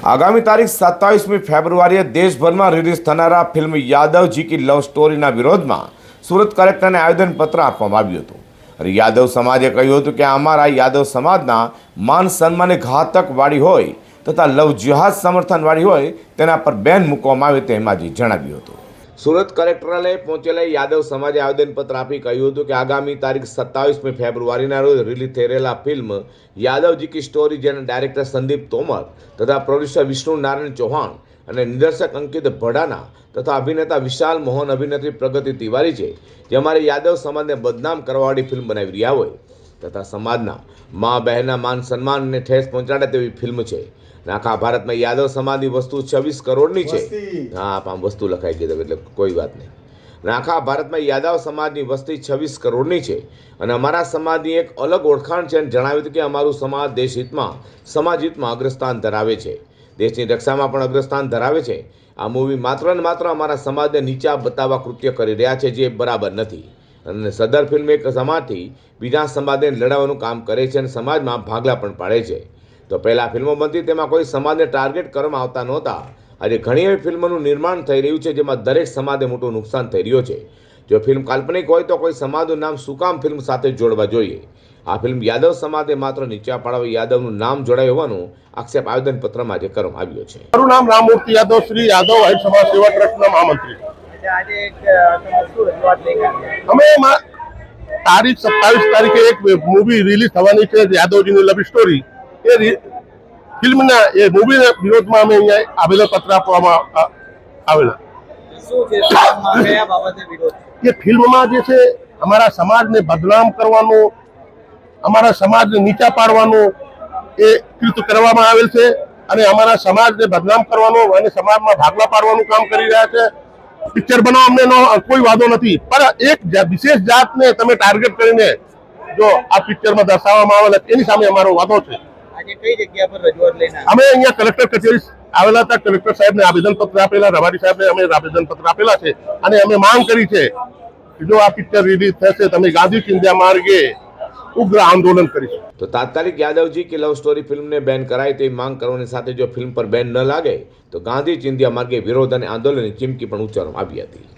આગામી તારીખ 27મી ફેબ્રુઆરીએ દેશભરમાં રિલીઝ થનારા ફિલ્મ યાદવજી કી લવ સ્ટોરીના વિરોધમાં સુરત કલેક્ટરને આવેદનપત્ર આપવામાં આવ્યું હતું. યાદવ સમાજે કહ્યું હતું કે અમારા યાદવ સમાજના માન સન્માનને ઘાતક વાળી હોય તથા લવ જિહાદ સમર્થનવાળી હોય તેના પર બેન મૂકવામાં આવે તેમ આજે જણાવ્યું હતું. સુરત કલેક્ટરાલયે પહોંચેલા યાદવ સમાજે આવેદનપત્ર આપી કહ્યું હતું કે આગામી તારીખ 27મી ફેબ્રુઆરીના રોજ રિલીઝ થઈ રહેલા ફિલ્મ યાદવજી કી સ્ટોરી, જેના ડાયરેક્ટર સંદીપ તોમર તથા પ્રોડ્યુસર વિષ્ણુ નારાયણ ચૌહાણ અને નિર્દેશક અંકિત ભડાના તથા અભિનેતા વિશાલ મોહન, અભિનેત્રી પ્રગતિ તિવારી છે, જે અમારી યાદવ સમાજને બદનામ કરવાવાળી ફિલ્મ બનાવી રહ્યા હોય તથા સમાજના મા બહેનના માન સન્માનને ઠેસ પહોંચાડે તેવી ફિલ્મ છે. આખા ભારતમાં યાદવ સમાજની વસ્તુ 26 કરોડની છે. હા, આમ વસ્તુ લખાઈ ગઈ એટલે કોઈ વાત નહીં. આખા ભારતમાં યાદવ સમાજની વસ્તી 26 કરોડની છે અને અમારા સમાજની એક અલગ ઓળખાણ છે અને જણાવ્યું હતું કે અમારું સમાજ દેશહિતમાં, સમાજહિતમાં અગ્રસ્થાન ધરાવે છે, દેશની રક્ષામાં પણ અગ્રસ્થાન ધરાવે છે. આ મૂવી માત્ર ને માત્ર અમારા સમાજને નીચા બતાવવા કૃત્ય કરી રહ્યા છે, જે બરાબર નથી. અને સદર ફિલ્મ એક સમાજથી બીજા સમાજને લડાવવાનું કામ કરે છે અને સમાજમાં ભાગલા પણ પાડે છે. તો પહેલાં ફિલ્મો બનતી તેમાં કોઈ સમાજને ટાર્ગેટ કરવામાં આવતા નહોતા. આજે ઘણી એવી ફિલ્મોનું નિર્માણ થઈ રહ્યું છે જેમાં દરેક સમાજને મોટું નુકસાન થઈ રહ્યું છે. જો ફિલ્મ કાલ્પનિક હોય તો કોઈ સમાજનું નામ શું કામ ફિલ્મ સાથે જોડવા જોઈએ? આ ફિલ્મ યાદવ સમાજે માત્ર નીચા પાડવા યાદવનું નામ જોડાયું હોવાનું આક્ષેપ આવેદનપત્રમાં આજે કરવામાં આવ્યો છે. મારું નામ રામમૂર્તિ યાદવ, શ્રી યાદવ આહિર સમાજ સેવા ટ્રસ્ટના મહામંત્રી. અમે તારીખ 27 તારીખે એક મૂવી રિલીઝ થવાની છે, યાદવજીની લવ સ્ટોરી. એ ફિલ્મના એ મૂવીના વિરોધમાં અમે અહીંયા આવેદનપત્ર આપવામાં આવેલા. એ ફિલ્મમાં જે છે અમારા સમાજને બદનામ કરવાનું, અમારા સમાજને નીચા પાડવાનું એ કૃત્ય કરવામાં આવેલ છે અને અમારા સમાજને બદનામ કરવાનું અને સમાજમાં ભાગલા પાડવાનું કામ કરી રહ્યા છે. પિક્ચર બનાવવા અમને કોઈ વાંધો નથી, પણ એક વિશેષ જાતને તમે ટાર્ગેટ કરીને જો આ પિક્ચરમાં દર્શાવવામાં આવેલા એની સામે અમારો વાંધો છે. કઈ જગ્યા પર રજૂઆત લઈને અમે અહીંયા કલેક્ટર કચેરી આવેલા હતા. કલેક્ટર સાહેબને આવેદનપત્ર આપેલા, રબારી સાહેબને અમે આવેદનપત્ર આપેલા છે અને અમે માંગ કરી છે કે જો આ પિક્ચર રિલીઝ થશે તમે ગાંધી ચિંધ્યા માર્ગે ઉગ્ર આંદોલન કરીશું. તો તાત્કાલિક યાદવજી કી લવ સ્ટોરી ફિલ્મને બેન કરાય તેવી માંગ કરવાની સાથે જો ફિલ્મ પર બેન ન લાગે તો ગાંધી ચિંધ્યા માર્ગે વિરોધ અને આંદોલનની ચીમકી પણ ઉચ્ચારવામાં આવી હતી.